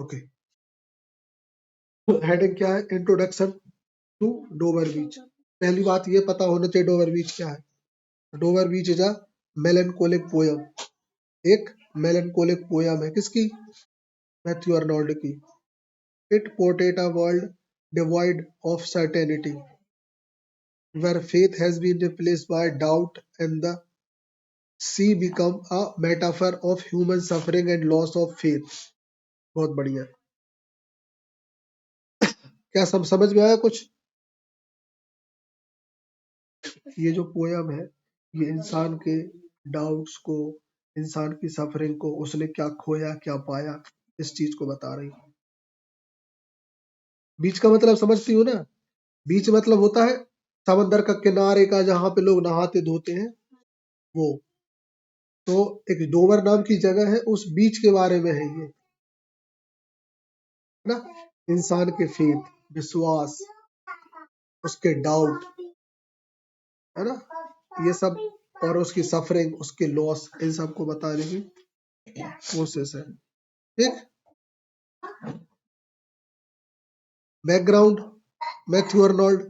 Okay, heading क्या है? Introduction to Dover बीच। पहली बात ये पता होना चाहिए डोवर बीच क्या है। Dover Beach is a melancholic poem, एक मेलनकोलिक पोयम है। किसकी? मैथ्यू अर्नोल्ड की। It portrait a world devoid of certainty where faith has been replaced by doubt and the sea become a metaphor of human suffering and loss of faith। बहुत बढ़िया। क्या समझ में आया कुछ? ये जो पोयम है ये इंसान के डाउट्स को, इंसान की सफरिंग को, उसने क्या खोया क्या पाया, इस चीज को बता रही है। बीच का मतलब समझती हो ना? बीच मतलब होता है समंदर का किनारे का, जहां पे लोग नहाते धोते हैं वो। तो एक डोवर नाम की जगह है, उस बीच के बारे में है ये, है ना? इंसान के फेथ, विश्वास, उसके डाउट, है ना, ये सब, और उसकी सफरिंग, उसके लॉस, इन सब को बताने की कोशिश है। ठीक। बैकग्राउंड, मैथ्यू अर्नोल्ड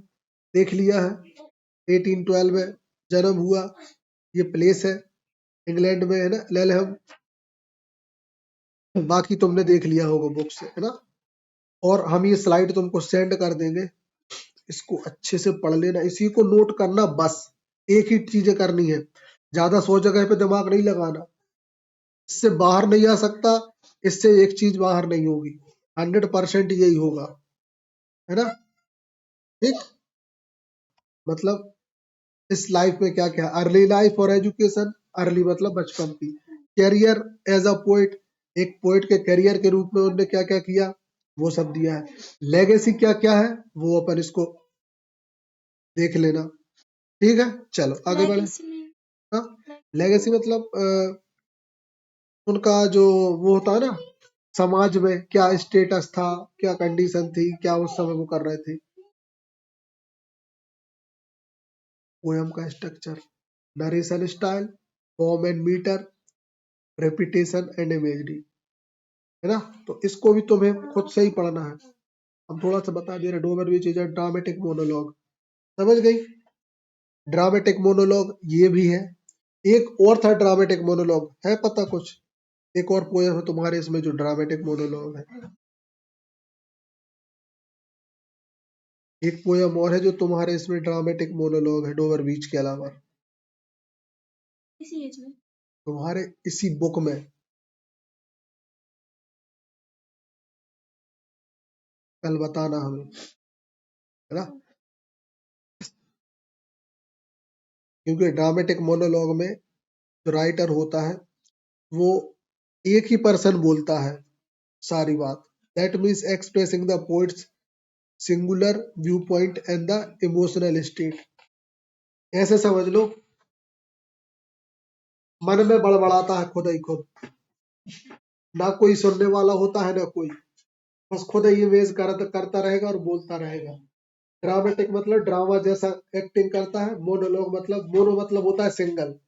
देख लिया है, 1812 में जन्म हुआ। ये प्लेस है इंग्लैंड में, है ना, लेलहम। बाकी तुमने देख लिया होगा बुक से, है ना। और हम ये स्लाइड तुमको सेंड कर देंगे, इसको अच्छे से पढ़ लेना, इसी को नोट करना, बस एक ही चीजें करनी है, ज्यादा 100 जगह पे दिमाग नहीं लगाना, इससे बाहर नहीं आ सकता, इससे एक चीज बाहर नहीं होगी, 100% यही होगा, है ना। ठीक। मतलब इस लाइफ में क्या क्या, अर्ली लाइफ और एजुकेशन, अर्ली मतलब बचपन की, कैरियर एज अ पोइट, एक पोइट के करियर के रूप में उन्होंने क्या क्या किया वो सब दिया है। लेगेसी क्या क्या है वो अपन इसको देख लेना। ठीक है, चलो आगे बढ़े। हाँ, लेगेसी मतलब उनका जो वो होता है ना, समाज में क्या स्टेटस था, क्या कंडीशन थी, क्या उस समय वो कर रहे थे। पोयम का structure, narration style, form and metre, repetition and imagery, है ना। तो इसको भी तुम्हें खुद से ही पढ़ना है, हम थोड़ा सा बता दे रहे। Dover which is a dramatic monologue, समझ गई? ड्रामेटिक मोनोलॉग ये भी है। एक और था ड्रामेटिक मोनोलॉग, है पता कुछ? एक और पोयम है तुम्हारे इसमें जो ड्रामेटिक मोनोलॉग है। एक पोयम और है जो तुम्हारे इसमें ड्रामेटिक मोनोलॉग है, डोवर बीच के अलावा, इसी एज में तुम्हारे इसी बुक में, कल बताना हमें, है ना। क्योंकि ड्रामेटिक मोनोलॉग में जो राइटर होता है वो एक ही पर्सन बोलता है सारी बात, that means expressing the poets singular view point and the emotional state. ऐसे समझ लो मन में बड़बड़ाता है खुद ही खुद, ना कोई सुनने वाला होता है ना कोई, बस खुद ही इमेज करता रहेगा और बोलता रहेगा। ड्रामेटिक मतलब ड्रामा जैसा एक्टिंग करता है। मोनोलॉग मतलब, मोनो मतलब होता है सिंगल,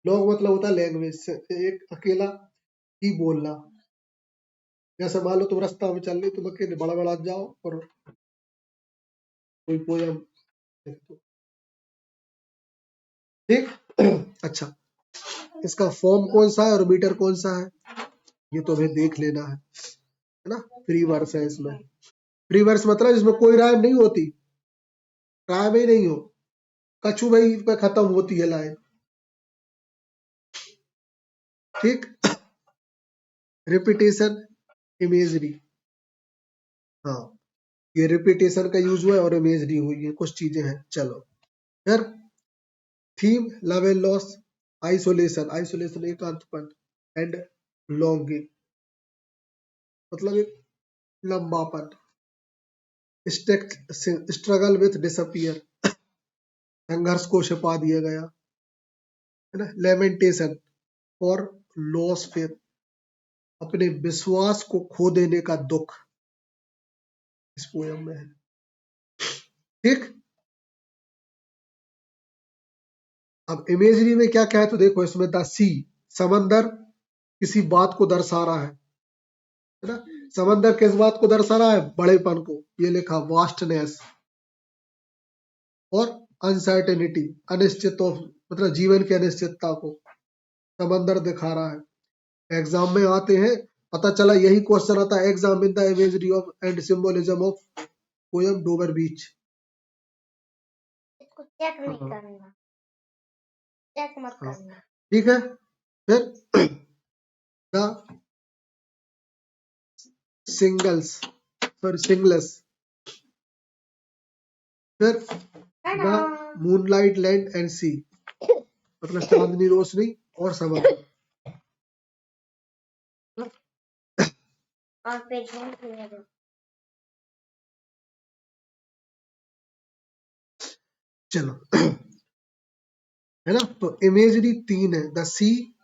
लॉग मतलब होता है लैंग्वेज से, एक अकेला ही बोलना। जैसे मान लो तुम रास्ता में चल रही, तुम अकेले बड़ा जाओ और कोई पोयम लिख दो। ठीक। अच्छा, इसका फॉर्म कौन सा है और मीटर कौन सा है ये तुम्हें देख लेना है ना। फ्री वर्स है इसमें। फ्री वर्स मतलब इसमें कोई राइम नहीं होती, राइम ही नहीं हो, कछु भाई पे खत्म होती है लाइन। ठीक। रिपीटेशन, इमेजरी, हाँ, ये रिपीटेशन का यूज हुआ है और इमेजरी हुई है, कुछ चीजें हैं। चलो फिर theme, love and loss, isolation, isolation एकांतपन, एंड लॉन्गिंग मतलब एक लंबापन, स्ट्रगल विथ डिसअपियर, संघर्ष को छिपा दिया गया, है ना। लेमेंटेशन और लॉस फेथ, अपने विश्वास को खो देने का दुख इस पोयम में है। ठीक। अब इमेजरी में क्या क्या है तो देखो, इसमें द सी, समंदर किसी बात को दर्शा रहा है ना। समंदर किस बात को दर्शा रहा है? बड़ेपन को। ये लिखा वास्टनेस और अनसर्टेनिटी, अनिश्चित मतलब जीवन की अनिश्चितता को समंदर दिखा रहा है। एग्जाम में आते हैं, पता चला यही क्वेश्चन आता है, examine the imagery of and symbolism of poem Dover Beach. इसको चेक नहीं करना, चेक मत करना, ठीक है। फिर द सिंगल्स, फिर द मूनलाइट लैंड एंड सी, मतलब चांदनी रोशनी और समुद्र। और पेज चलो है ना। तो इमेजरी तीन है, the sea,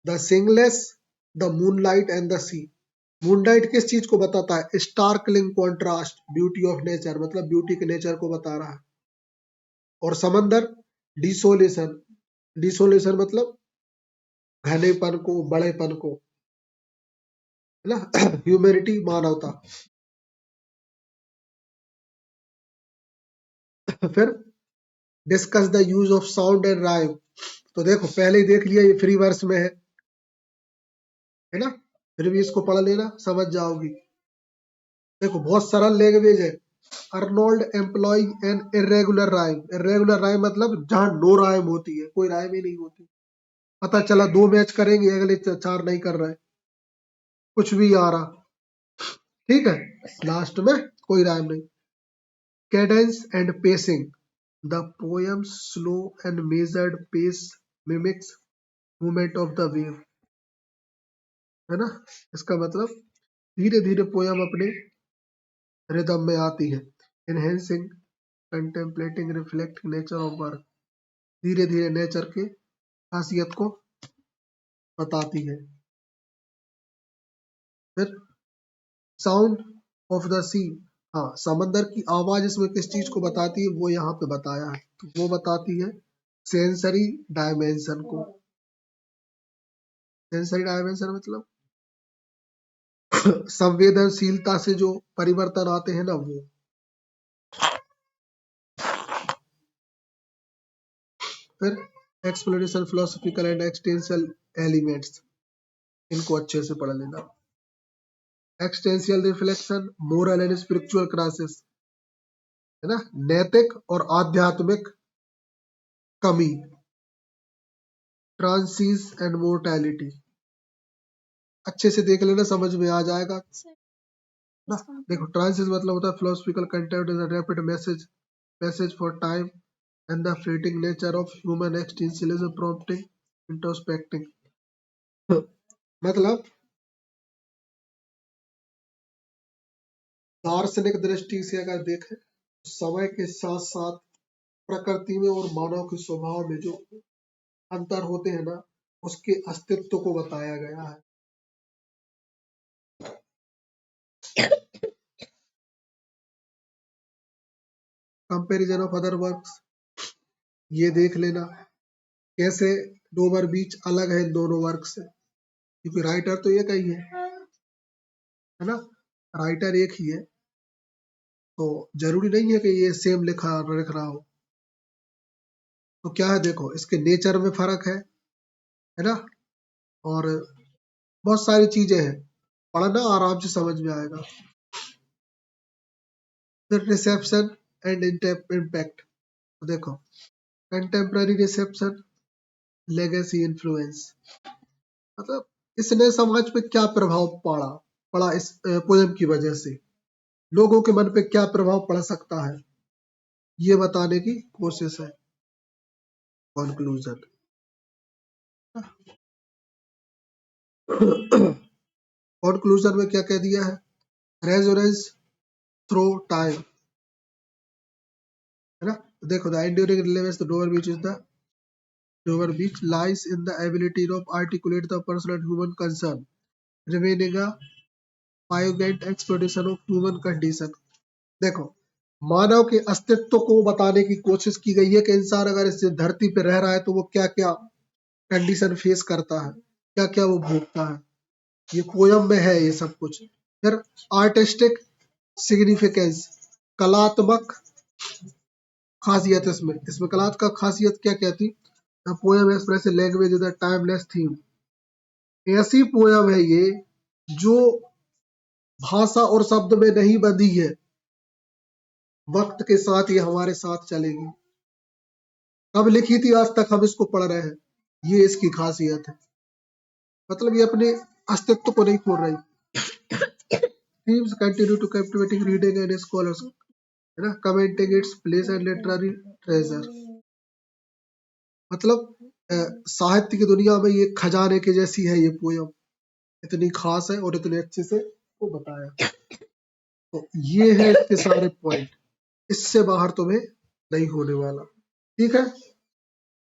the shingles, the moonlight and the sea. Moonlight किस चीज को बताता है? Sparkling contrast, beauty of nature, मतलब ब्यूटी के नेचर को बता रहा है। और समंदर डिसोलेशन, डिसोलेशन मतलब घनेपन को, बड़ेपन को, है ना। ह्यूमैनिटी, मानवता। फिर discuss the use of sound and rhyme. तो देखो पहले ही देख लिया, ये फ्री वर्स में है ना, फिर भी इसको पढ़ लेना, समझ जाओगी। देखो बहुत सरल लैंग्वेज है। Arnold employ an irregular rhyme, irregular rhyme मतलब जहां नो राइम होती है, कोई राइम ही नहीं होती। पता चला 2 मैच करेंगे, अगले 4 नहीं कर रहे, कुछ भी आ रहा, ठीक है, लास्ट में कोई राइम नहीं। Cadence and pacing, the poem slow and measured pace mimics movement of the wave, है ना। इसका मतलब धीरे धीरे पोयम अपने रिदम में आती है। Enhancing contemplating reflect nature of work, धीरे धीरे नेचर के खासियत को बताती है। फिर साउंड ऑफ द सी, हाँ समंदर की आवाज इसमें किस चीज को बताती है वो यहाँ पे बताया है, तो वो बताती है सेंसरी डायमेंशन को। सेंसरी डायमेंशन मतलब संवेदनशीलता से जो परिवर्तन आते हैं ना, वो। फिर exploration philosophical and existential elements, इनको अच्छे से पढ़ लेना। Existential reflection, moral and spiritual crisis, है ना, नैतिक और आध्यात्मिक कमी। ट्रांसीज एंड मोर्टैलिटी, अच्छे से देख लेना, समझ में आ जाएगा ना। देखो ट्रांसीज मतलब होता है philosophical content is a rapid message for time and the fleeting nature of human existentialism prompting introspecting. मतलब दार्शनिक दृष्टि से अगर देखें, समय के साथ साथ प्रकृति में और मानव के स्वभाव में जो अंतर होते हैं ना, उसके अस्तित्व को बताया गया है। कंपैरिजन ऑफ अदर वर्क्स, ये देख लेना कैसे डोवर बीच अलग है इन दोनों वर्क से, क्योंकि राइटर तो एक ही है ना, राइटर एक ही है, तो जरूरी नहीं है कि ये सेम लिख रहा हो। तो क्या है, देखो इसके नेचर में फर्क है ना, और बहुत सारी चीजें हैं, पढ़ना आराम से समझ में आएगा। फिर रिसेप्शन एंड इम्पैक्ट, देखो कंटेम्प्ररी रिसेप्शन, लेगेसी इन्फ्लुएंस, मतलब इसने समाज पे क्या प्रभाव पड़ा पड़ा इस पोएम की वजह से, लोगों के मन पे क्या प्रभाव पड़ सकता है, ये बताने की कोशिश है। कंक्लूजन, कंक्लूजन में क्या कह दिया है? रेजोनेंस थ्रू टाइम, है ना। देखो the enduring relevance the Dover Beach is the Dover Beach lies in the ability of articulate the personal and human concern remaining a poignant exploration of human condition. देखो मानव के अस्तित्व को बताने की कोशिश की गई है कि इंसान अगर इस धरती पे रह रहा है तो वो क्या क्या कंडीशन फेस करता है, क्या क्या वो भोगता है, ये पोयम में है ये सब कुछ। फिर आर्टिस्टिक सिग्निफिकेंस, कलात्मक खासियत। इसमें कलात्मक खासियत क्या कहती? The poem express language with a timeless theme. ऐसी पोएम है ये जो भाषा और शब्द में नहीं बंधी है, वक्त के साथ ये हमारे साथ चलेगी। कब लिखी थी, आज तक हम इसको पढ़ रहे हैं, ये इसकी खासियत है। मतलब ये अपने अस्तित्व को नहीं छोड़ रही। Themes continue to captivating reading and scholars, है ना, commenting its place and literary treasure। मतलब साहित्य की दुनिया में ये खजाने के जैसी है ये पोयम, इतनी खास है और इतने अच्छे से वो बताया। तो ये है इसके सारे पॉइंट, इससे बाहर तुम्हें नहीं होने वाला। ठीक है।